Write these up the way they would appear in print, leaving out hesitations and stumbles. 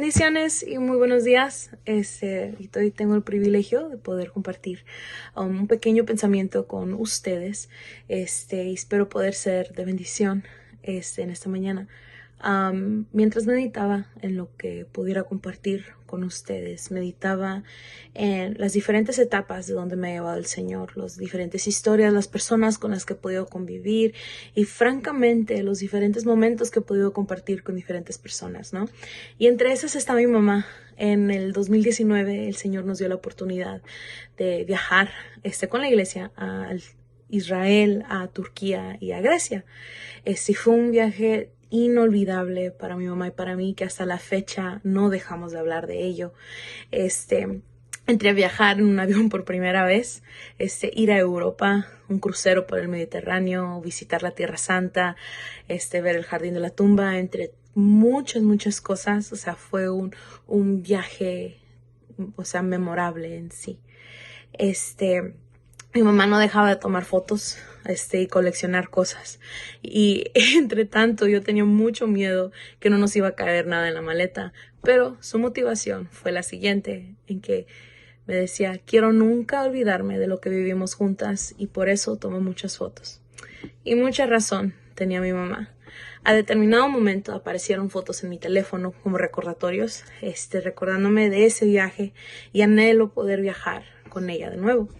Bendiciones y muy buenos días. Y hoy tengo el privilegio de poder compartir un pequeño pensamiento con ustedes. Y espero poder ser de bendición en esta mañana. Mientras meditaba en lo que pudiera compartir con ustedes, meditaba en las diferentes etapas de donde me ha llevado el Señor, las diferentes historias, las personas con las que he podido convivir y francamente los diferentes momentos que he podido compartir con diferentes personas, ¿no? Y entre esas está mi mamá. En el 2019 el Señor nos dio la oportunidad de viajar con la iglesia a Israel, a Turquía y a Grecia. Fue un viaje inolvidable para mi mamá y para mí, que hasta la fecha no dejamos de hablar de ello. Entré a viajar en un avión por primera vez, ir a Europa, un crucero por el Mediterráneo, visitar la Tierra Santa, ver el Jardín de la Tumba, entre muchas cosas. O sea, fue un viaje, memorable en sí. Mi mamá no dejaba de tomar fotos, y coleccionar cosas. Y entre tanto, yo tenía mucho miedo que no nos iba a caer nada en la maleta. Pero su motivación fue la siguiente, en que me decía, quiero nunca olvidarme de lo que vivimos juntas y por eso tomo muchas fotos. Y mucha razón tenía mi mamá. A determinado momento aparecieron fotos en mi teléfono como recordatorios, recordándome de ese viaje y anhelo poder viajar con ella de nuevo.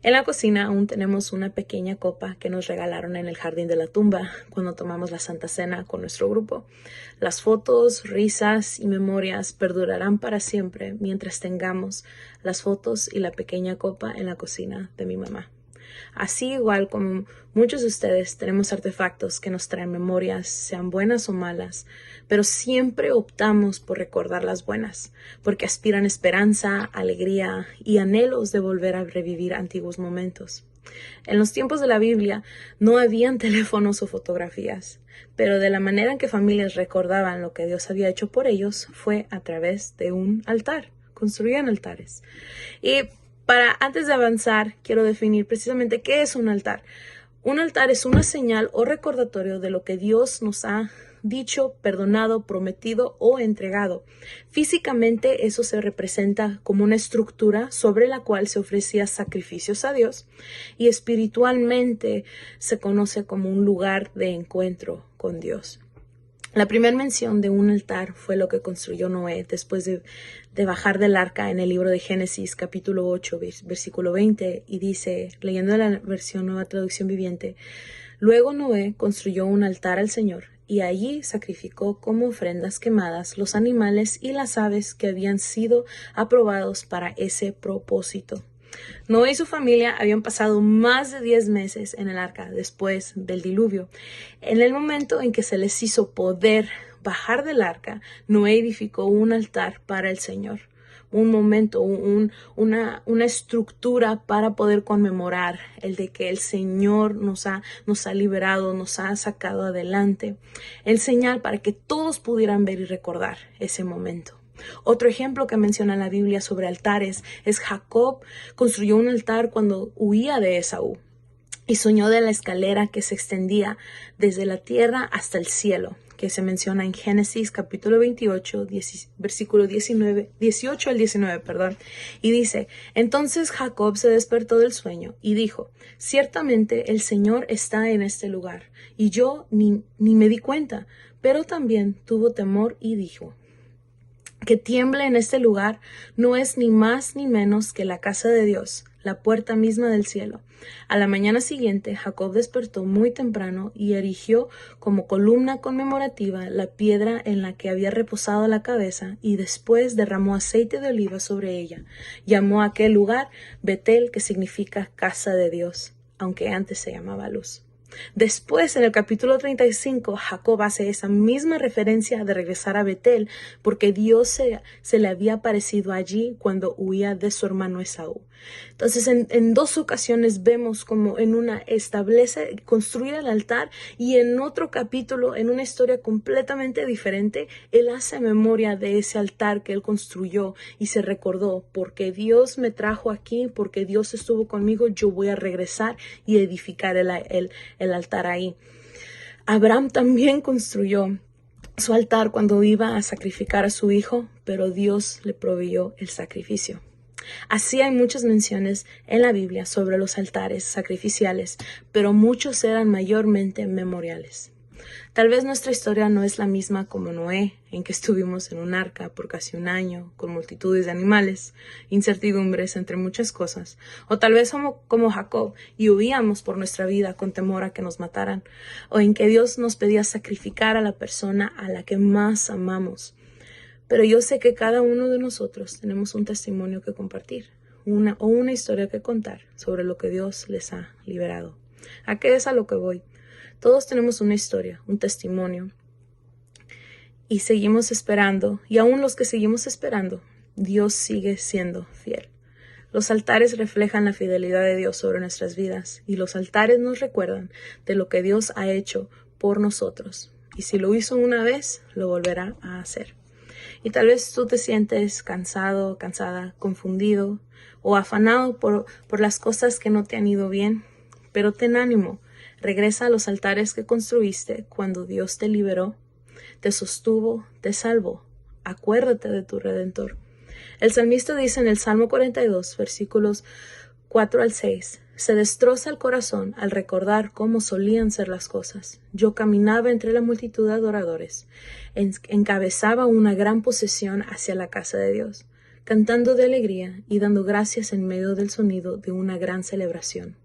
En la cocina aún tenemos una pequeña copa que nos regalaron en el Jardín de la Tumba cuando tomamos la Santa Cena con nuestro grupo. Las fotos, risas y memorias perdurarán para siempre mientras tengamos las fotos y la pequeña copa en la cocina de mi mamá. Así igual como muchos de ustedes tenemos artefactos que nos traen memorias, sean buenas o malas, pero siempre optamos por recordar las buenas, porque aspiran esperanza, alegría y anhelos de volver a revivir antiguos momentos. En los tiempos de la Biblia no habían teléfonos o fotografías, pero de la manera en que familias recordaban lo que Dios había hecho por ellos fue a través de un altar. Construían altares. Y antes de avanzar, quiero definir precisamente qué es un altar. Un altar es una señal o recordatorio de lo que Dios nos ha dicho, perdonado, prometido o entregado. Físicamente eso se representa como una estructura sobre la cual se ofrecía sacrificios a Dios, y espiritualmente se conoce como un lugar de encuentro con Dios. La primera mención de un altar fue lo que construyó Noé después de bajar del arca en el libro de Génesis, capítulo 8, versículo 20, y dice, leyendo la versión Nueva Traducción Viviente, luego Noé construyó un altar al Señor y allí sacrificó como ofrendas quemadas los animales y las aves que habían sido aprobados para ese propósito. Noé y su familia habían pasado más de 10 meses en el arca después del diluvio. En el momento en que se les hizo poder bajar del arca, Noé edificó un altar para el Señor. Un momento, una estructura para poder conmemorar el de que el Señor nos ha liberado, nos ha sacado adelante. El señal para que todos pudieran ver y recordar ese momento. Otro ejemplo que menciona la Biblia sobre altares es Jacob construyó un altar cuando huía de Esaú y soñó de la escalera que se extendía desde la tierra hasta el cielo, que se menciona en Génesis capítulo 28, versículo 18 al 19, y dice, entonces Jacob se despertó del sueño y dijo, ciertamente el Señor está en este lugar, y yo ni me di cuenta, pero también tuvo temor y dijo, que tiemble en este lugar no es ni más ni menos que la casa de Dios, la puerta misma del cielo. A la mañana siguiente, Jacob despertó muy temprano y erigió como columna conmemorativa la piedra en la que había reposado la cabeza y después derramó aceite de oliva sobre ella. Llamó a aquel lugar Betel, que significa casa de Dios, aunque antes se llamaba Luz. Después, en el capítulo 35, Jacob hace esa misma referencia de regresar a Betel porque Dios se le había aparecido allí cuando huía de su hermano Esaú. Entonces, en dos ocasiones vemos como en una establece, construir el altar, y en otro capítulo, en una historia completamente diferente, él hace memoria de ese altar que él construyó y se recordó, porque Dios me trajo aquí, porque Dios estuvo conmigo, yo voy a regresar y edificar el altar ahí. Abraham también construyó su altar cuando iba a sacrificar a su hijo, pero Dios le proveyó el sacrificio. Así hay muchas menciones en la Biblia sobre los altares sacrificiales, pero muchos eran mayormente memoriales. Tal vez nuestra historia no es la misma como Noé, en que estuvimos en un arca por casi un año, con multitudes de animales, incertidumbres entre muchas cosas, o tal vez como Jacob y huíamos por nuestra vida con temor a que nos mataran, o en que Dios nos pedía sacrificar a la persona a la que más amamos. Pero yo sé que cada uno de nosotros tenemos un testimonio que compartir, una historia que contar sobre lo que Dios les ha liberado. ¿A qué es a lo que voy? Todos tenemos una historia, un testimonio, y seguimos esperando, y aún los que seguimos esperando, Dios sigue siendo fiel. Los altares reflejan la fidelidad de Dios sobre nuestras vidas, y los altares nos recuerdan de lo que Dios ha hecho por nosotros. Y si lo hizo una vez, lo volverá a hacer. Y tal vez tú te sientes cansado, cansada, confundido o afanado por las cosas que no te han ido bien, pero ten ánimo. Regresa a los altares que construiste cuando Dios te liberó, te sostuvo, te salvó. Acuérdate de tu Redentor. El salmista dice en el Salmo 42, versículos 4 al 6, se destroza el corazón al recordar cómo solían ser las cosas. Yo caminaba entre la multitud de adoradores, encabezaba una gran procesión hacia la casa de Dios, cantando de alegría y dando gracias en medio del sonido de una gran celebración.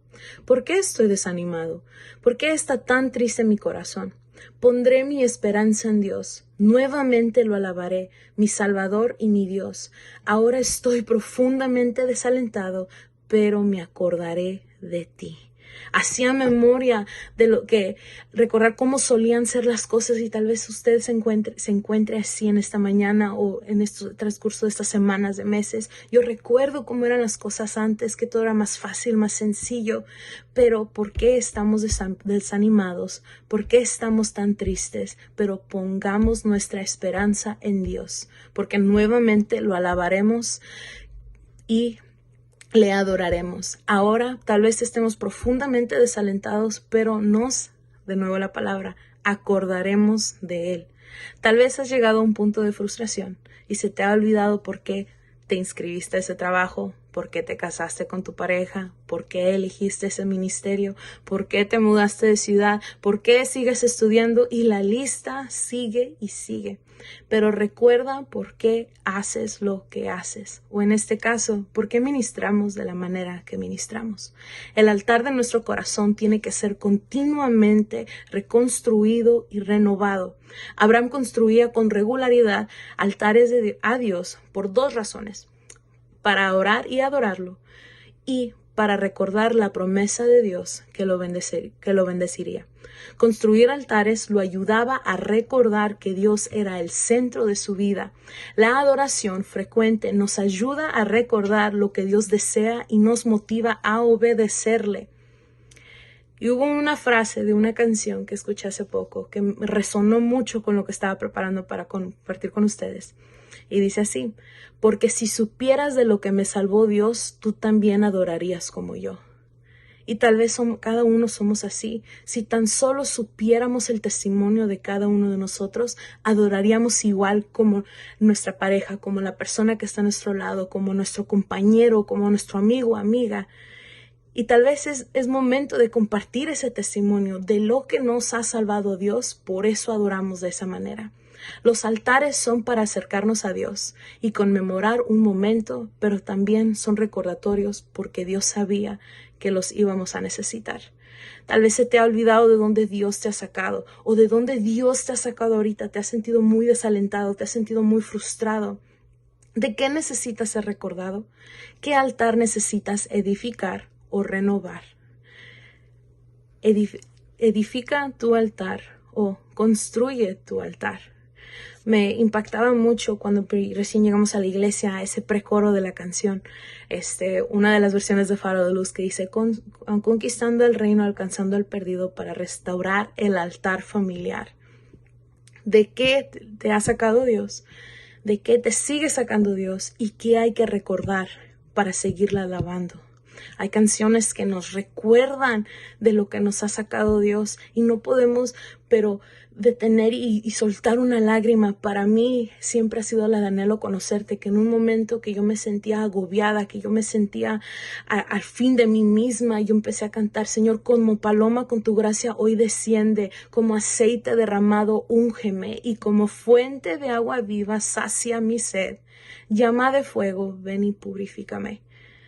¿Por qué estoy desanimado? ¿Por qué está tan triste mi corazón? Pondré mi esperanza en Dios. Nuevamente lo alabaré, mi Salvador y mi Dios. Ahora estoy profundamente desalentado, pero me acordaré de ti. Hacía memoria de lo que, recordar cómo solían ser las cosas, y tal vez usted se encuentre así en esta mañana o en este transcurso de estas semanas, de meses. Yo recuerdo cómo eran las cosas antes, que todo era más fácil, más sencillo, pero ¿por qué estamos desanimados? ¿Por qué estamos tan tristes? Pero pongamos nuestra esperanza en Dios, porque nuevamente lo alabaremos y le adoraremos. Ahora tal vez estemos profundamente desalentados, pero de nuevo la palabra, acordaremos de Él. Tal vez has llegado a un punto de frustración y se te ha olvidado por qué te inscribiste a ese trabajo, por qué te casaste con tu pareja, por qué elegiste ese ministerio, por qué te mudaste de ciudad, por qué sigues estudiando, y la lista sigue y sigue. Pero recuerda por qué haces lo que haces, o en este caso, por qué ministramos de la manera que ministramos. El altar de nuestro corazón tiene que ser continuamente reconstruido y renovado. Abraham construía con regularidad altares a Dios por dos razones: para orar y adorarlo, y para recordar la promesa de Dios que lo bendeciría. Construir altares lo ayudaba a recordar que Dios era el centro de su vida. La adoración frecuente nos ayuda a recordar lo que Dios desea y nos motiva a obedecerle. Y hubo una frase de una canción que escuché hace poco que me resonó mucho con lo que estaba preparando para compartir con ustedes. Y dice así: porque si supieras de lo que me salvó Dios, tú también adorarías como yo. Y tal vez cada uno somos así. Si tan solo supiéramos el testimonio de cada uno de nosotros, adoraríamos igual como nuestra pareja, como la persona que está a nuestro lado, como nuestro compañero, como nuestro amigo o amiga. Y tal vez es momento de compartir ese testimonio de lo que nos ha salvado Dios. Por eso adoramos de esa manera. Los altares son para acercarnos a Dios y conmemorar un momento, pero también son recordatorios porque Dios sabía que los íbamos a necesitar. Tal vez se te ha olvidado de dónde Dios te ha sacado, o de dónde Dios te ha sacado ahorita. Te has sentido muy desalentado, te has sentido muy frustrado. ¿De qué necesitas ser recordado? ¿Qué altar necesitas edificar o renovar? Edifica tu altar o construye tu altar. Me impactaba mucho cuando recién llegamos a la iglesia, a ese precoro de la canción, una de las versiones de Faro de Luz, que dice: conquistando el reino, alcanzando el perdido, para restaurar el altar familiar. ¿De qué te ha sacado Dios? ¿De qué te sigue sacando Dios? ¿Y qué hay que recordar para seguirla alabando? Hay canciones que nos recuerdan de lo que nos ha sacado Dios y no podemos, pero detener y soltar una lágrima. Para mí siempre ha sido la de anhelo conocerte, que en un momento que yo me sentía agobiada, que yo me sentía al fin de mí misma, yo empecé a cantar: Señor, como paloma con tu gracia hoy desciende, como aceite derramado úngeme, y como fuente de agua viva sacia mi sed. Llama de fuego, ven y purifícame.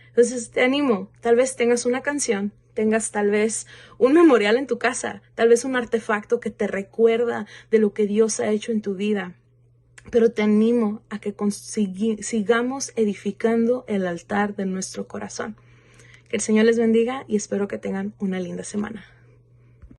Entonces te animo, tal vez tengas una canción, tengas tal vez un memorial en tu casa, tal vez un artefacto que te recuerda de lo que Dios ha hecho en tu vida. Pero te animo a que sigamos edificando el altar de nuestro corazón. Que el Señor les bendiga y espero que tengan una linda semana.